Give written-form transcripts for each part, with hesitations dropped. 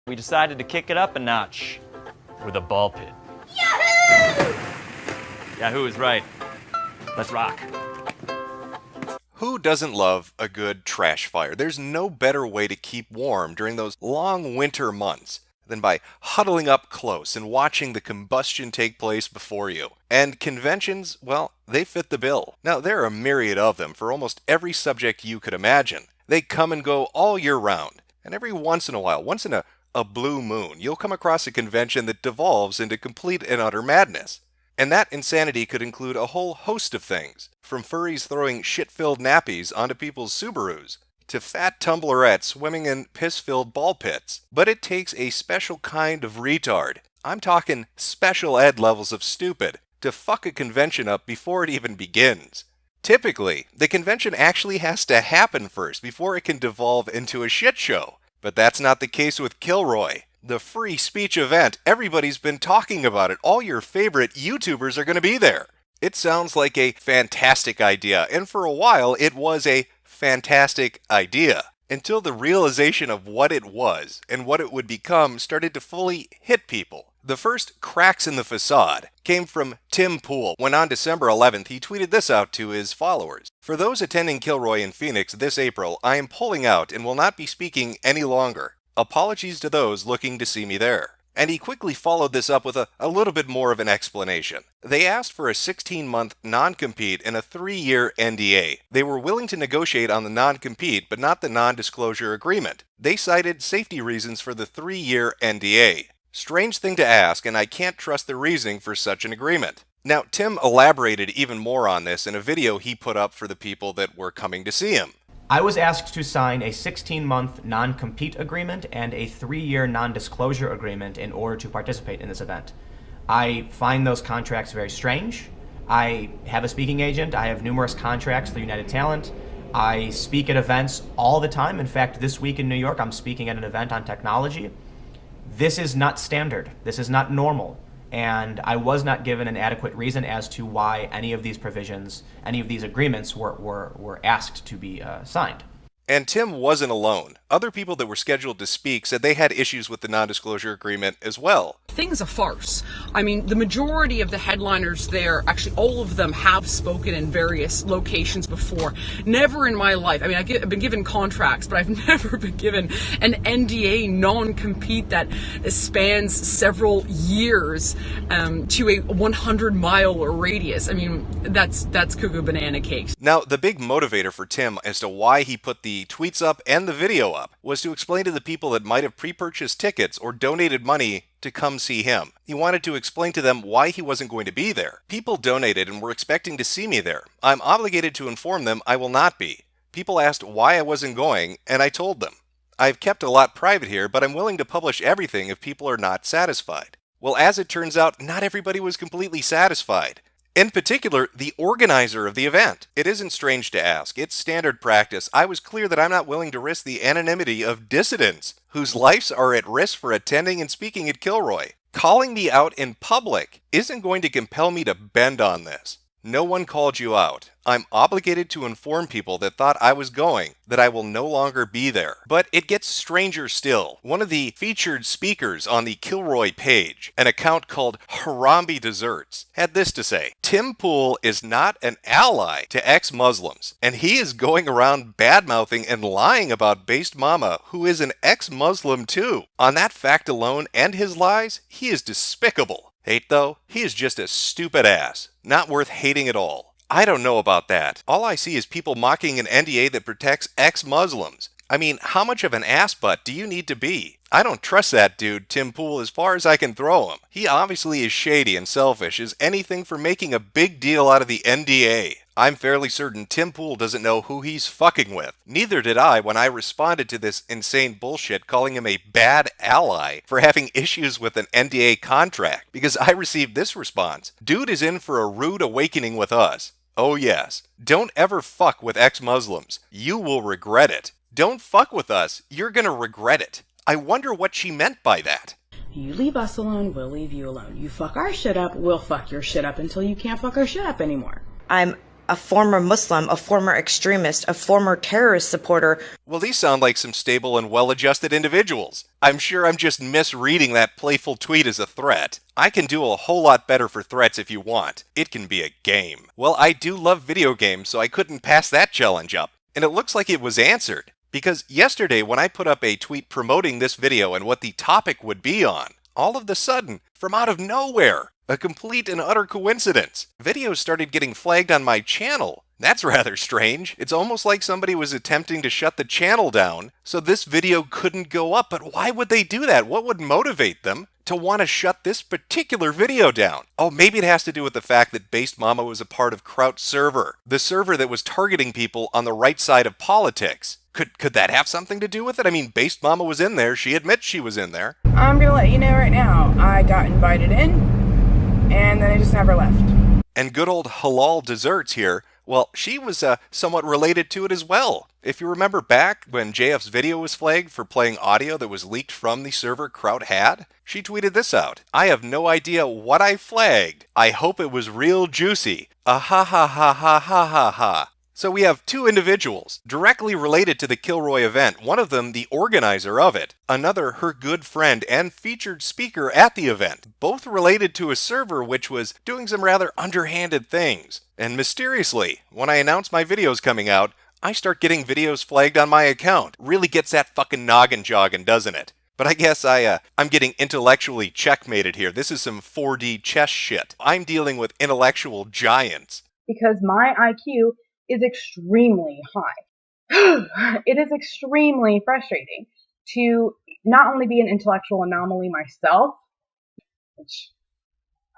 We decided to kick it up a notch with a ball pit. Yahoo! Yahoo is right. Let's rock. Who doesn't love a good trash fire? There's no better way to keep warm during those long winter months than by huddling up close and watching the combustion take place before you. And conventions, well, they fit the bill. Now, there are a myriad of them for almost every subject you could imagine. They come and go all year round. And every once in a while, once in a blue moon, you'll come across a convention that devolves into complete and utter madness. And that insanity could include a whole host of things, from furries throwing shit-filled nappies onto people's Subarus, to fat tumblerettes swimming in piss-filled ball pits. But it takes a special kind of retard, I'm talking special ed levels of stupid, to fuck a convention up before it even begins. Typically, the convention actually has to happen first before it can devolve into a shit show. But that's not the case with Kilroy, the free speech event. Everybody's been talking about it. All your favorite YouTubers are going to be there. It sounds like a fantastic idea, and for a while it was a fantastic idea, until the realization of what it was and what it would become started to fully hit people. The first cracks in the facade came from Tim Pool, when on December 11th he tweeted this out to his followers. For those attending Kilroy in Phoenix this April, I am pulling out and will not be speaking any longer. Apologies to those looking to see me there. And he quickly followed this up with a little bit more of an explanation. They asked for a 16-month non-compete and a 3-year NDA. They were willing to negotiate on the non-compete, but not the non-disclosure agreement. They cited safety reasons for the 3-year NDA. Strange thing to ask, and I can't trust the reasoning for such an agreement. Now, Tim elaborated even more on this in a video he put up for the people that were coming to see him. I was asked to sign a 16-month non-compete agreement and a 3-year non-disclosure agreement in order to participate in this event. I find those contracts very strange. I have a speaking agent. I have numerous contracts through United Talent. I speak at events all the time. In fact, this week in New York, I'm speaking at an event on technology. This is not standard. This is not normal. And I was not given an adequate reason as to why any of these provisions, any of these agreements were asked to be signed. And Tim wasn't alone. Other people that were scheduled to speak said they had issues with the non-disclosure agreement as well. Thing's a farce. I mean, the majority of the headliners there, actually all of them have spoken in various locations before. Never in my life, I mean, I've been given contracts, but I've never been given an NDA non-compete that spans several years to a 100-mile radius. I mean, that's cuckoo banana cakes. Now, the big motivator for Tim as to why he put the tweets up and the video up was to explain to the people that might have pre-purchased tickets or donated money to come see him. He wanted to explain to them why he wasn't going to be there. People donated and were expecting to see me there. I'm obligated to inform them I will not be. People asked why I wasn't going, and I told them. I've kept a lot private here, but I'm willing to publish everything if people are not satisfied. Well, as it turns out, not everybody was completely satisfied. In particular, the organizer of the event. It isn't strange to ask. It's standard practice. I was clear that I'm not willing to risk the anonymity of dissidents whose lives are at risk for attending and speaking at Kilroy. Calling me out in public isn't going to compel me to bend on this. No one called you out. I'm obligated to inform people that thought I was going that I will no longer be there. But it gets stranger still. One of the featured speakers on the Kilroy page, an account called Harambe Desserts, had this to say: Tim Pool is not an ally to ex-Muslims, and he is going around bad-mouthing and lying about Based Mama, who is an ex-Muslim too. On that fact alone and his lies, he is despicable. Hate though? He is just a stupid ass. Not worth hating at all. I don't know about that. All I see is people mocking an NDA that protects ex-Muslims. I mean, how much of an ass butt do you need to be? I don't trust that dude, Tim Pool, as far as I can throw him. He obviously is shady and selfish as anything for making a big deal out of the NDA. I'm fairly certain Tim Pool doesn't know who he's fucking with. Neither did I when I responded to this insane bullshit calling him a bad ally for having issues with an NDA contract, because I received this response: dude is in for a rude awakening with us. Oh yes. Don't ever fuck with ex-Muslims. You will regret it. Don't fuck with us. You're gonna regret it. I wonder what she meant by that. You leave us alone, we'll leave you alone. You fuck our shit up, we'll fuck your shit up until you can't fuck our shit up anymore. I'm a former Muslim, a former extremist, a former terrorist supporter. Well, these sound like some stable and well-adjusted individuals. I'm sure I'm just misreading that playful tweet as a threat. I can do a whole lot better for threats if you want. It can be a game. Well, I do love video games, so I couldn't pass that challenge up. And it looks like it was answered. Because yesterday, when I put up a tweet promoting this video and what the topic would be on, all of a sudden, from out of nowhere, a complete and utter coincidence, videos started getting flagged on my channel. That's rather strange. It's almost like somebody was attempting to shut the channel down so this video couldn't go up. But why would they do that? What would motivate them to want to shut this particular video down? Oh, maybe it has to do with the fact that Based Mama was a part of Trout's server, the server that was targeting people on the right side of politics. Could that have something to do with it? I mean, Based Mama was in there. She admits she was in there. I'm gonna let you know right now, I got invited in, and then I just never left. And good old Halal Desserts here, well, she was somewhat related to it as well. If you remember back when JF's video was flagged for playing audio that was leaked from the server Trout had, she tweeted this out. I have no idea what I flagged. I hope it was real juicy. Ah ha ha ha ha ha ha ha. So we have two individuals directly related to the Kilroy event, one of them the organizer of it, another her good friend and featured speaker at the event, both related to a server which was doing some rather underhanded things. And mysteriously, when I announce my videos coming out, I start getting videos flagged on my account. Really gets that fucking noggin jogging, doesn't it? But I guess I'm getting intellectually checkmated here. This is some 4D chess shit. I'm dealing with intellectual giants. Because my IQ is extremely high. It is extremely frustrating to not only be an intellectual anomaly myself, which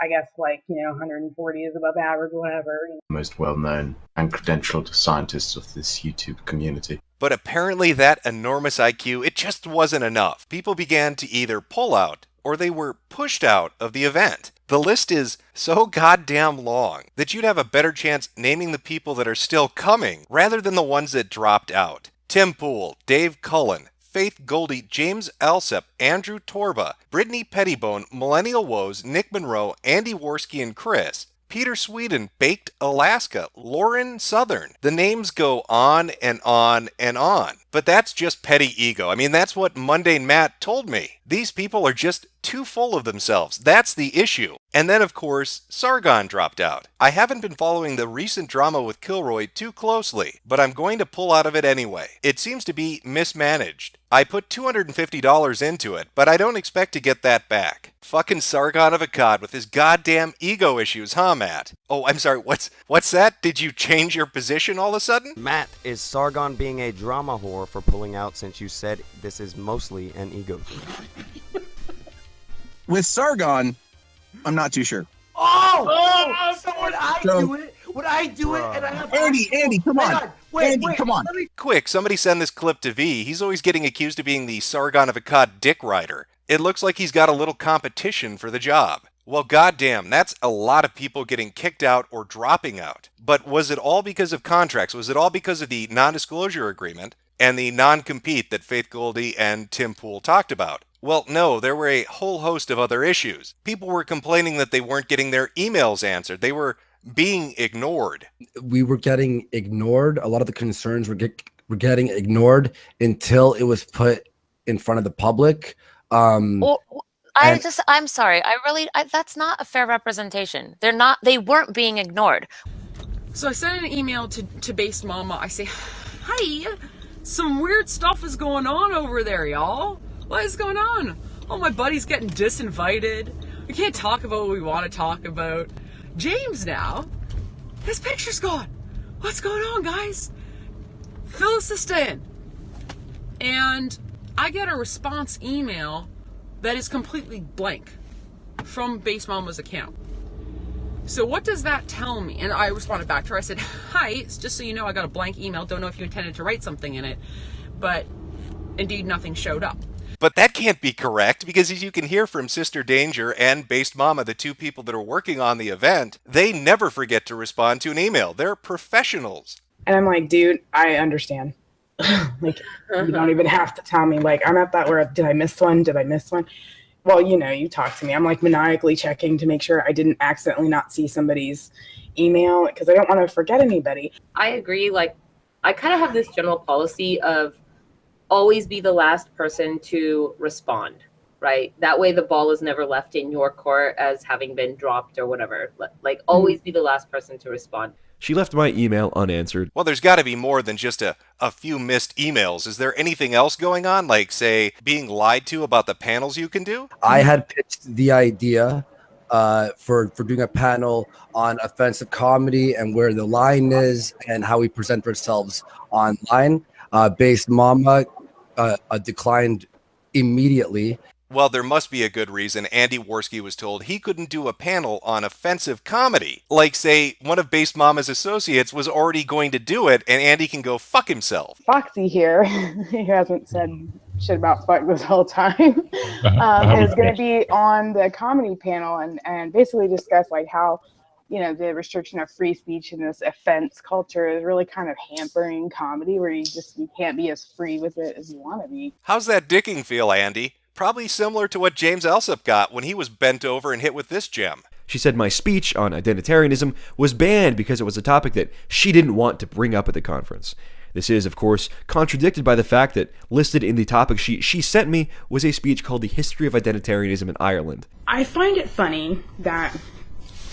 I guess 140 is above average, whatever. Most well-known and credentialed scientists of this YouTube community. But apparently that enormous IQ, it just wasn't enough. People began to either pull out or they were pushed out of the event. The list is so goddamn long that you'd have a better chance naming the people that are still coming rather than the ones that dropped out. Tim Pool, Dave Cullen, Faith Goldie, James Alsep, Andrew Torba, Brittany Pettibone, Millennial Woes, Nick Monroe, Andy Worski and Chris, Peter Sweden, Baked Alaska, Lauren Southern. The names go on and on and on. But that's just petty ego. I mean, that's what Mundane Matt told me. These people are just too full of themselves. That's the issue. And then, of course, Sargon dropped out. I haven't been following the recent drama with Kilroy too closely, but I'm going to pull out of it anyway. It seems to be mismanaged. I put $250 into it, but I don't expect to get that back. Fucking Sargon of Akkad with his goddamn ego issues, huh, Matt? Oh, I'm sorry, what's that? Did you change your position all of a sudden? Matt, is Sargon being a drama whore for pulling out since you said this is mostly an ego thing? With Sargon, I'm not too sure. So would I do it? Would I do it? And I have Andy, come on. Andy, come on. Quick, somebody send this clip to V. He's always getting accused of being the Sargon of Akkad dick rider. It looks like he's got a little competition for the job. Well, goddamn, that's a lot of people getting kicked out or dropping out. But was it all because of contracts? Was it all because of the non-disclosure agreement and the non-compete that Faith Goldie and Tim Pool talked about? Well, no, there were a whole host of other issues. People were complaining that they weren't getting their emails answered. They were being ignored. We were getting ignored. A lot of the concerns were getting ignored until it was put in front of the public. I'm sorry. That's not a fair representation. They weren't being ignored. So I sent an email to Based Mama. I say, hey, some weird stuff is going on over there, y'all. What is going on? Oh, my buddy's getting disinvited. We can't talk about what we want to talk about. James now, his picture's gone. What's going on, guys? Fill us this in. And I get a response email that is completely blank from Base Mama's account. So what does that tell me? And I responded back to her. I said, hi, it's just so you know, I got a blank email. Don't know if you intended to write something in it, but indeed nothing showed up. But that can't be correct, because as you can hear from Sister Danger and Based Mama, the two people that are working on the event, they never forget to respond to an email. They're professionals. And I'm like, dude, I understand. You don't even have to tell me. I'm at that where, did I miss one? well, you know, you talk to me. I'm like maniacally checking to make sure I didn't accidentally not see somebody's email because I don't want to forget anybody. I agree. Like, I kind of have this general policy of always be the last person to respond, right? That way the ball is never left in your court as having been dropped or whatever. Like, always be the last person to respond. She left my email unanswered. Well, there's got to be more than just a few missed emails. Is there anything else going on? Like, say, being lied to about the panels you can do? I had pitched the idea for doing a panel on offensive comedy and where the line is and how we present ourselves online. Based Mama declined immediately. Well, there must be a good reason Andy Worski was told he couldn't do a panel on offensive comedy. Like, say, one of Based Mama's associates was already going to do it, and Andy can go fuck himself. Foxy here, who hasn't said shit about fuck this whole time, is going to be on the comedy panel and basically discuss like how, you know, the restriction of free speech in this offense culture is really kind of hampering comedy, where you can't be as free with it as you want to be. How's that dicking feel, Andy? Probably similar to what James Alsop got when he was bent over and hit with this gem. She said my speech on identitarianism was banned because it was a topic that she didn't want to bring up at the conference. This is, of course, contradicted by the fact that listed in the topic sheet she sent me was a speech called The History of Identitarianism in Ireland. I find it funny that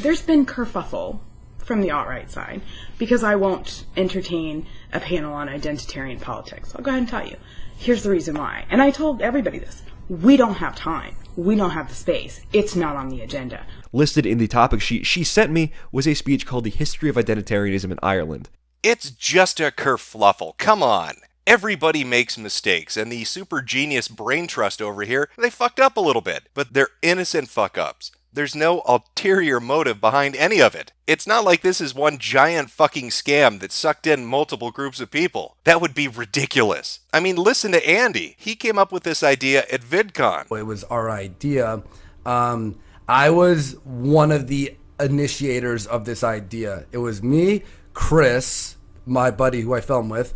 there's been kerfuffle from the alt-right side because I won't entertain a panel on identitarian politics. I'll go ahead and tell you. Here's the reason why. And I told everybody this. We don't have time. We don't have the space. It's not on the agenda. Listed in the topic sheet she sent me was a speech called The History of Identitarianism in Ireland. It's just a kerfluffle. Come on. Everybody makes mistakes, and the super genius brain trust over here, they fucked up a little bit, but they're innocent fuck-ups. There's no ulterior motive behind any of it. It's not like this is one giant fucking scam that sucked in multiple groups of people. That would be ridiculous. I mean, listen to Andy. He came up with this idea at VidCon. It was our idea. I was one of the initiators of this idea. It was me, Chris, my buddy who I filmed with,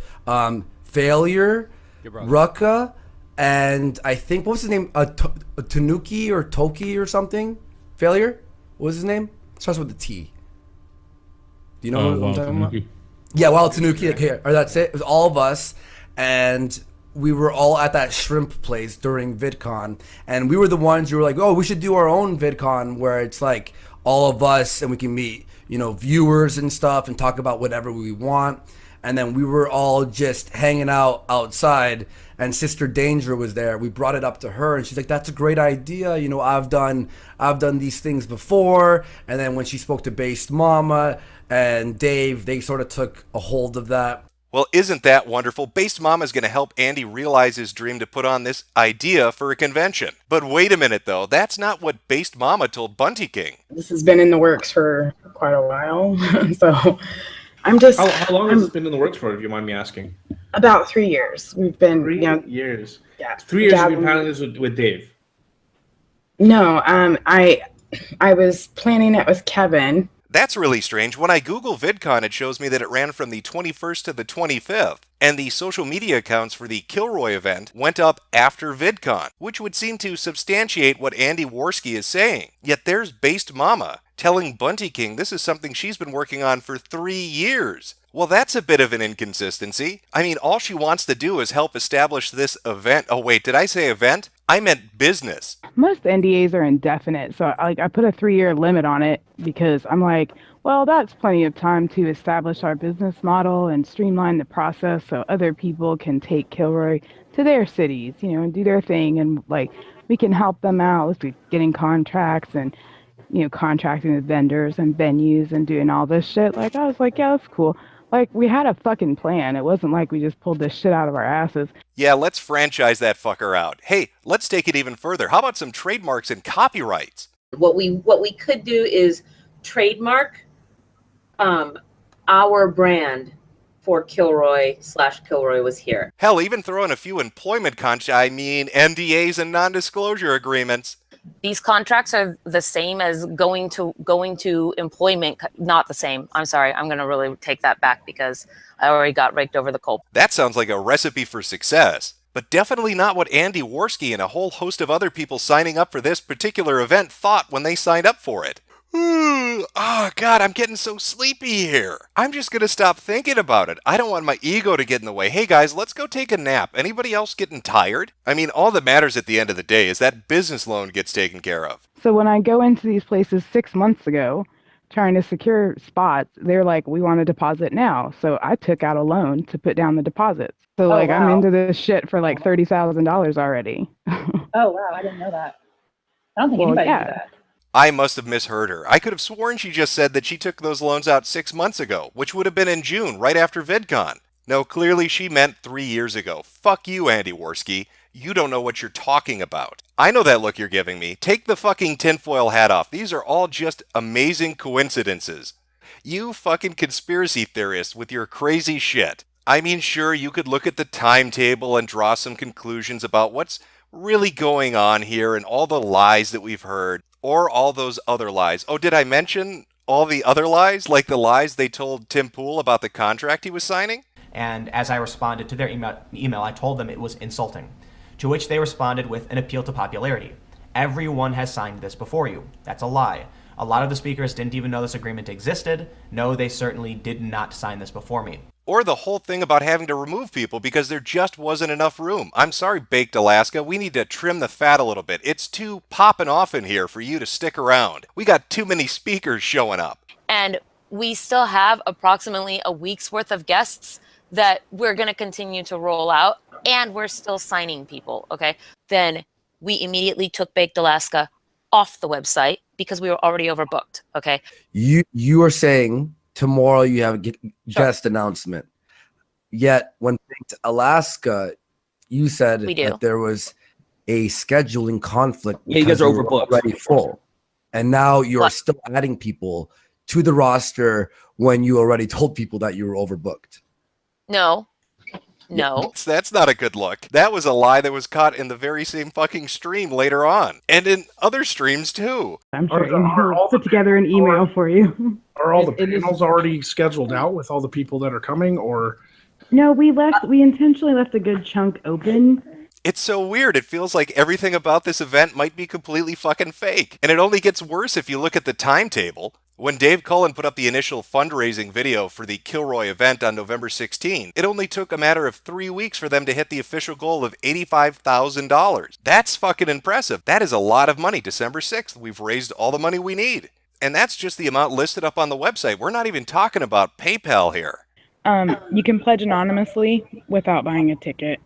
Failure, Rucka, and I think, what was his name? Tanuki or Toki or something? Failure? What was his name? It starts with a T. Do you know what I'm talking about? Yeah, Wild Tanuki. Here, or that's it. It was all of us, and we were all at that shrimp place during VidCon, and we were the ones who were like, "Oh, we should do our own VidCon where it's like all of us, and we can meet, you know, viewers and stuff, and talk about whatever we want." And then we were all just hanging out outside, and Sister Danger was there. We brought it up to her, and she's like, "That's a great idea. You know, I've done these things before." And then when she spoke to Based Mama and Dave, they sort of took a hold of that. Well, isn't that wonderful? Based Mama is going to help Andy realize his dream to put on this idea for a convention. But wait a minute, though. That's not what Based Mama told Bunty King. This has been in the works for quite a while, so I'm just... How long has this been in the works for, if you mind me asking? About 3 years. We've been... 3 years? Yeah. 3 years you've been planning this with Dave? No, I was planning it with Kevin. That's really strange. When I Google VidCon, it shows me that it ran from the 21st to the 25th. And the social media accounts for the Kilroy event went up after VidCon, which would seem to substantiate what Andy Worski is saying. Yet there's Based Mama telling Bunty King this is something she's been working on for 3 years. Well, that's a bit of an inconsistency. I mean, all she wants to do is help establish this event. Oh, wait, did I say event? I meant business. Most NDAs are indefinite, so I put a 3-year limit on it because I'm like, well, that's plenty of time to establish our business model and streamline the process so other people can take Kilroy to their cities, you know, and do their thing, and like we can help them out with getting contracts and, you know, contracting with vendors and venues and doing all this shit. Like, I was like, yeah, that's cool. Like, we had a fucking plan. It wasn't like we just pulled this shit out of our asses. Yeah, let's franchise that fucker out. Hey, let's take it even further. How about some trademarks and copyrights? What we could do is trademark our brand for Kilroy was here. Hell, even throw in a few employment NDAs and non-disclosure agreements. These contracts are the same as going to employment. Not the same. I'm sorry. I'm going to really take that back because I already got raked over the coals. That sounds like a recipe for success. but definitely not what Andy Worski and a whole host of other people signing up for this particular event thought when they signed up for it. Oh, God, I'm getting so sleepy here. I'm just going to stop thinking about it. I don't want my ego to get in the way. Hey, guys, let's go take a nap. Anybody else getting tired? I mean, all that matters at the end of the day is that business loan gets taken care of. So when I go into these places 6 months ago, trying to secure spots, they're like, we want a deposit now. So I took out a loan to put down the deposits. So wow. I'm into this shit for like $30,000 already. Oh, wow. I didn't know that. I don't think anybody knew that. I must have misheard her. I could have sworn she just said that she took those loans out 6 months ago, which would have been in June, right after VidCon. No, clearly she meant 3 years ago. Fuck you, Andy Worski. You don't know what you're talking about. I know that look you're giving me. Take the fucking tinfoil hat off. These are all just amazing coincidences. You fucking conspiracy theorists with your crazy shit. I mean, sure, you could look at the timetable and draw some conclusions about what's really going on here and all the lies that we've heard, or all those other lies. Oh, did I mention all the other lies? Like the lies they told Tim Pool about the contract he was signing? And as I responded to their email, I told them it was insulting, to which they responded with an appeal to popularity. Everyone has signed this before you. That's a lie. A lot of the speakers didn't even know this agreement existed. No, they certainly did not sign this before me. Or the whole thing about having to remove people because there just wasn't enough room. I'm sorry, Baked Alaska, we need to trim the fat a little bit. It's too popping off in here for you to stick around. We got too many speakers showing up. And we still have approximately a week's worth of guests that we're going to continue to roll out, and we're still signing people, okay? Then we immediately took Baked Alaska off the website because we were already overbooked, okay? You are saying tomorrow you have a guest announcement. Yet when Baked Alaska, you said that there was a scheduling conflict. Yeah, you guys are overbooked. Already full. And now you're still adding people to the roster when you already told people that you were overbooked. No. That's not a good look. That was a lie that was caught in the very same fucking stream later on. And in other streams too. I'm sure he'll put together an email for you. Are all the panels already scheduled out with all the people that are coming, or? No, we intentionally left a good chunk open. It's so weird. It feels like everything about this event might be completely fucking fake. And it only gets worse if you look at the timetable. When Dave Cullen put up the initial fundraising video for the Kilroy event on November 16, it only took a matter of 3 weeks for them to hit the official goal of $85,000. That's fucking impressive. That is a lot of money. December 6th, we've raised all the money we need. And that's just the amount listed up on the website. We're not even talking about PayPal here. You can pledge anonymously without buying a ticket.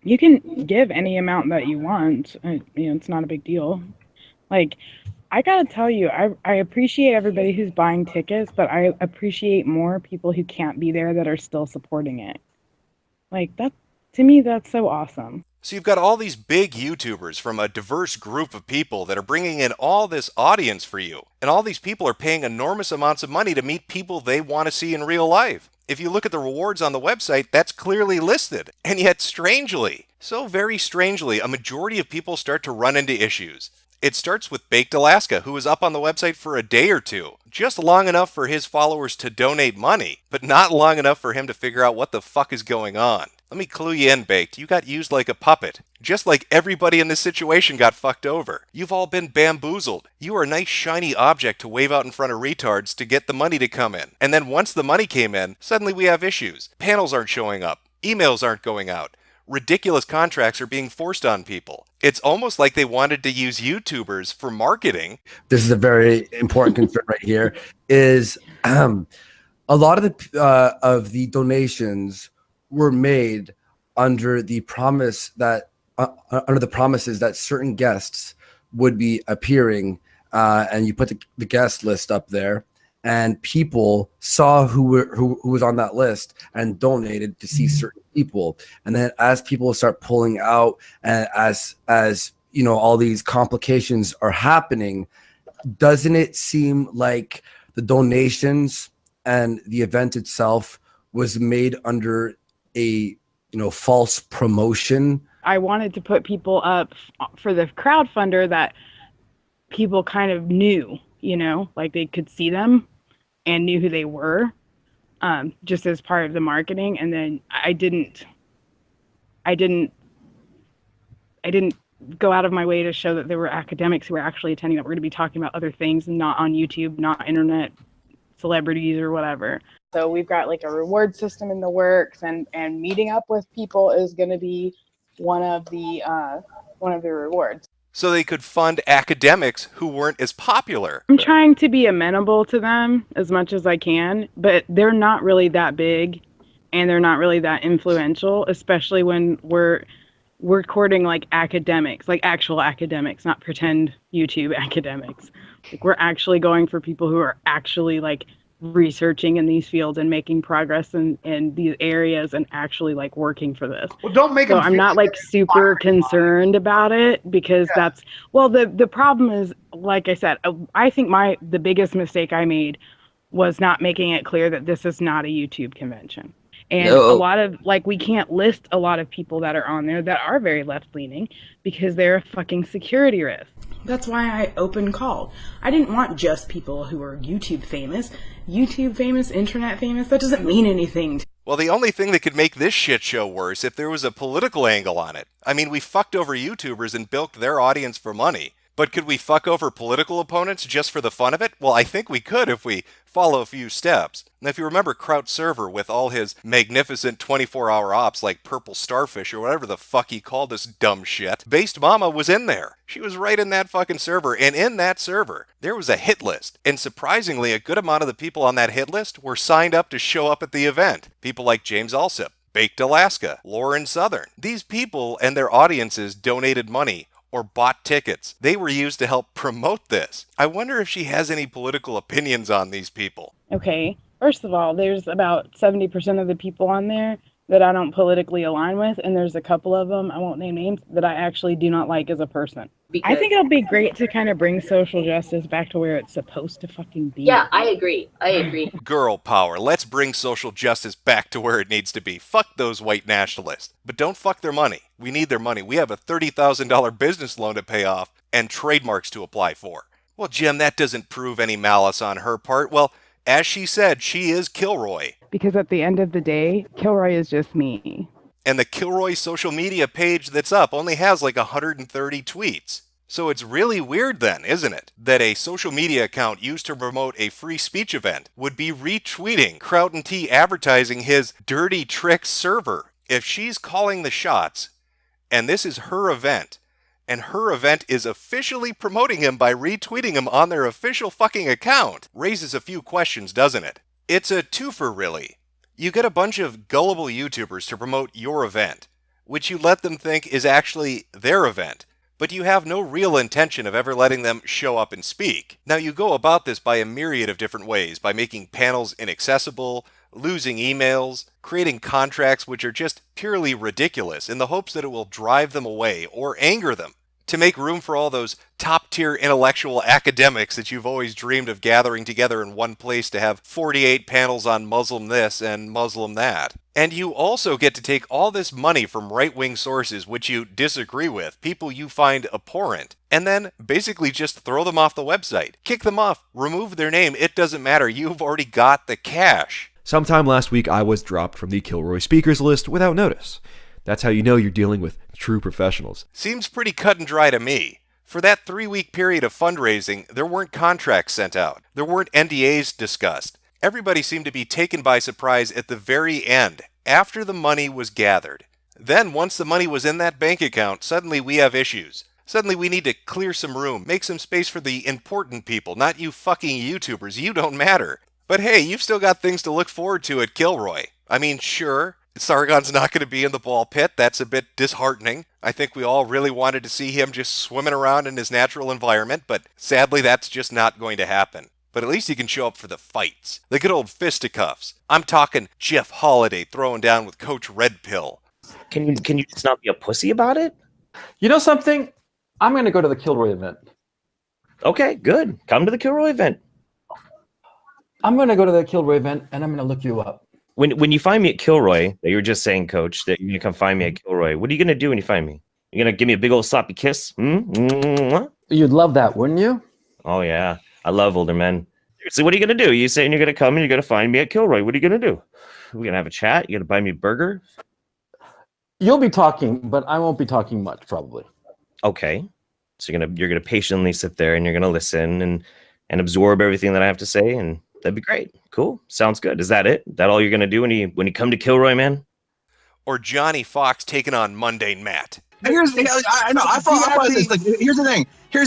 You can give any amount that you want. It's not a big deal. Like, I gotta tell you, I appreciate everybody who's buying tickets, but I appreciate more people who can't be there that are still supporting it. Like, that, to me, that's so awesome. So you've got all these big YouTubers from a diverse group of people that are bringing in all this audience for you. And all these people are paying enormous amounts of money to meet people they want to see in real life. If you look at the rewards on the website, that's clearly listed. And yet, strangely, so very strangely, a majority of people start to run into issues. It starts with Baked Alaska, who was up on the website for a day or two, just long enough for his followers to donate money, but not long enough for him to figure out what the fuck is going on. Let me clue you in, Baked. You got used like a puppet. Just like everybody in this situation got fucked over. You've all been bamboozled. You are a nice shiny object to wave out in front of retards to get the money to come in. And then once the money came in, suddenly we have issues. Panels aren't showing up. Emails aren't going out. Ridiculous contracts are being forced on people. It's almost like they wanted to use YouTubers for marketing. This is a very important concern right here. Is a lot of the donations were made under the promise that under the promises that certain guests would be appearing, and you put the guest list up there, and people saw who was on that list and donated to see certain people. And then as people start pulling out, and as all these complications are happening, doesn't it seem like the donations and the event itself was made under a false promotion? I wanted to put people up for the crowdfunder that people kind of knew, like they could see them and knew who they were, just as part of the marketing. And then I didn't I didn't go out of my way to show that there were academics who were actually attending, that we're going to be talking about other things, not on YouTube, not internet celebrities or whatever. So we've got like a reward system in the works, and meeting up with people is going to be one of the rewards. So they could fund academics who weren't as popular. I'm trying to be amenable to them as much as I can, but they're not really that big, and they're not really that influential, especially when we're courting like academics, like actual academics, not pretend YouTube academics. Like, we're actually going for people who are actually like researching in these fields and making progress in these areas and actually like working for this. Well, don't make so them I'm not like super concerned about it, because that's, well, the problem is, like I said, I think the biggest mistake I made was not making it clear that this is not a YouTube convention. And a lot of, like, we can't list a lot of people that are on there that are very left-leaning because they're a fucking security risk. That's why I open called. I didn't want just people who are YouTube famous, internet famous. That doesn't mean anything. Well, the only thing that could make this shit show worse if there was a political angle on it. I mean, we fucked over YouTubers and bilked their audience for money. But could we fuck over political opponents just for the fun of it? Well, I think we could if we follow a few steps. And if you remember Trout server with all his magnificent 24-hour ops like Purple Starfish or whatever the fuck he called this dumb shit, Based Mama was in there. She was right in that fucking server, and in that server, there was a hit list. And surprisingly, a good amount of the people on that hit list were signed up to show up at the event. People like James Alsip, Baked Alaska, Lauren Southern. These people and their audiences donated money or bought tickets. They were used to help promote this. I wonder if she has any political opinions on these people. Okay, first of all, there's about 70% of the people on there that I don't politically align with, and there's a couple of them, I won't name names, that I actually do not like as a person. I think it'll be great to kind of bring social justice back to where it's supposed to fucking be. Yeah, I agree. Girl power. Let's bring social justice back to where it needs to be. Fuck those white nationalists. But don't fuck their money. We need their money. We have a $30,000 business loan to pay off and trademarks to apply for. Well, Jim, that doesn't prove any malice on her part. Well, as she said, she is Kilroy. Because at the end of the day, Kilroy is just me. And the Kilroy social media page that's up only has like 130 tweets. So it's really weird then, isn't it, that a social media account used to promote a free speech event would be retweeting Trout and T advertising his dirty tricks server. If she's calling the shots, and this is her event, and her event is officially promoting him by retweeting him on their official fucking account, raises a few questions, doesn't it? It's a twofer, really. You get a bunch of gullible YouTubers to promote your event, which you let them think is actually their event, but you have no real intention of ever letting them show up and speak. Now, you go about this by a myriad of different ways, by making panels inaccessible, losing emails, creating contracts which are just purely ridiculous in the hopes that it will drive them away or anger them, to make room for all those top-tier intellectual academics that you've always dreamed of gathering together in one place to have 48 panels on Muslim this and Muslim that. And you also get to take all this money from right-wing sources which you disagree with, people you find abhorrent, and then basically just throw them off the website. Kick them off, remove their name, it doesn't matter, you've already got the cash. Sometime last week, I was dropped from the Kilroy speakers list without notice. That's how you know you're dealing with true professionals. Seems pretty cut and dry to me. For that 3-week period of fundraising, there weren't contracts sent out. There weren't NDAs discussed. Everybody seemed to be taken by surprise at the very end, after the money was gathered. Then, once the money was in that bank account, suddenly we have issues. Suddenly we need to clear some room, make some space for the important people, not you fucking YouTubers. You don't matter. But hey, you've still got things to look forward to at Kilroy. I mean, sure, Sargon's not going to be in the ball pit. That's a bit disheartening. I think we all really wanted to see him just swimming around in his natural environment, but sadly that's just not going to happen. But at least he can show up for the fights. The good old fisticuffs. I'm talking Jeff Holiday throwing down with Coach Red Pill. Can you just not be a pussy about it? You know something? I'm going to go to the Kilroy event. Okay, good. Come to the Kilroy event. I'm going to go to the Kilroy event, and I'm going to look you up. When you find me at Kilroy, that you were just saying, Coach, that you're going to come find me at Kilroy, what are you going to do when you find me? You're going to give me a big old sloppy kiss? You'd love that, wouldn't you? Oh, yeah. I love older men. So what are you going to do? You saying you're going to come and you're going to find me at Kilroy. What are you going to do? We're going to have a chat? You're going to buy me a burger? You'll be talking, but I won't be talking much, probably. Okay. So you're gonna patiently sit there and you're gonna listen and absorb everything that I have to say, and that'd be great. Cool. Sounds good. Is that it? That all you're gonna do when you come to Kilroy, man? Or Johnny Fox taking on Mundane Matt. Here's the I know I thought this. Like, here's the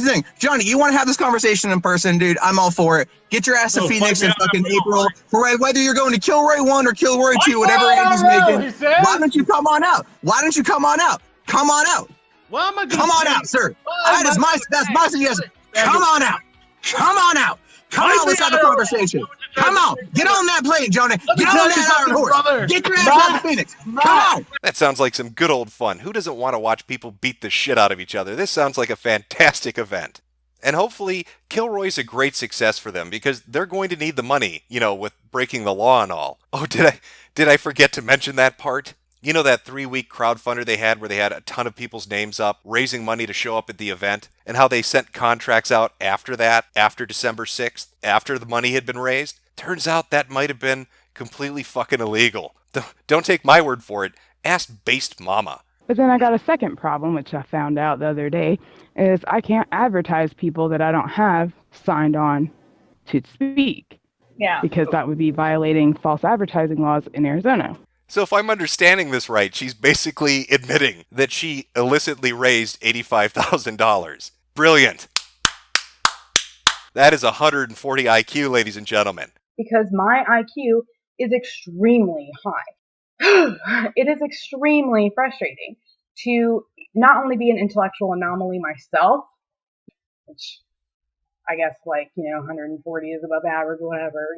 thing, Johnny. You want to have this conversation in person, dude? I'm all for it. Get your ass to Phoenix in fucking April. For whether you're going to Kilroy 1 or Kilroy 2, whatever Andy's making. Why don't you come on out? Why don't you come on out? Come on out. Well, come on out, sir. That's my suggestion. Come on out. Come on out. Come on, let's have a conversation. Come on, get on that plane, Johnny. Get on that Iron Horse. Get your ass out to Phoenix. Come on. That sounds like some good old fun. Who doesn't want to watch people beat the shit out of each other? This sounds like a fantastic event. And hopefully, Kilroy's a great success for them because they're going to need the money, with breaking the law and all. Oh, did I forget to mention that part? You know that 3-week crowdfunder they had where they had a ton of people's names up, raising money to show up at the event, and how they sent contracts out after that, after December 6th, after the money had been raised? Turns out that might have been completely fucking illegal. Don't take my word for it. Ask Based Mama. But then I got a second problem, which I found out the other day, is I can't advertise people that I don't have signed on to speak. Yeah. Because that would be violating false advertising laws in Arizona. So if I'm understanding this right, she's basically admitting that she illicitly raised $85,000. Brilliant. That is 140 IQ, ladies and gentlemen. Because my IQ is extremely high. It is extremely frustrating to not only be an intellectual anomaly myself, which I guess 140 is above average, whatever.